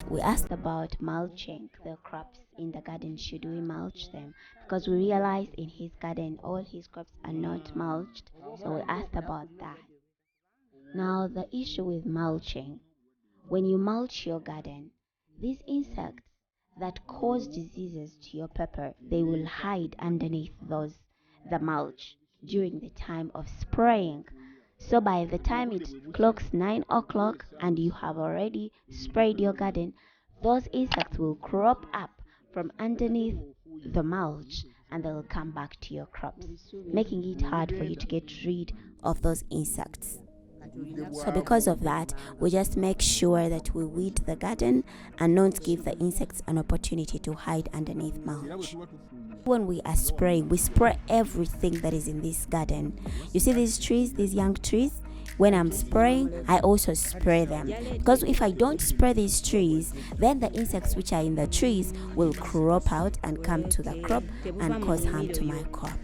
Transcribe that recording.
we asked about mulching the crops in the garden. Should we mulch them? Because we realized in his garden all his crops are not mulched, so we asked about that. Now, the issue with mulching: when you mulch your garden, these insects that cause diseases to your pepper, they will hide underneath the mulch during the time of spraying. So by the time it clocks 9 o'clock and you have already sprayed your garden, those insects will crop up from underneath the mulch and they will come back to your crops, making it hard for you to get rid of those insects. So because of that, we just make sure that we weed the garden and not give the insects an opportunity to hide underneath mulch. When we are spraying, we spray everything that is in this garden. You see these trees, these young trees? When I'm spraying, I also spray them. Because if I don't spray these trees, then the insects which are in the trees will crop out and come to the crop and cause harm to my crop.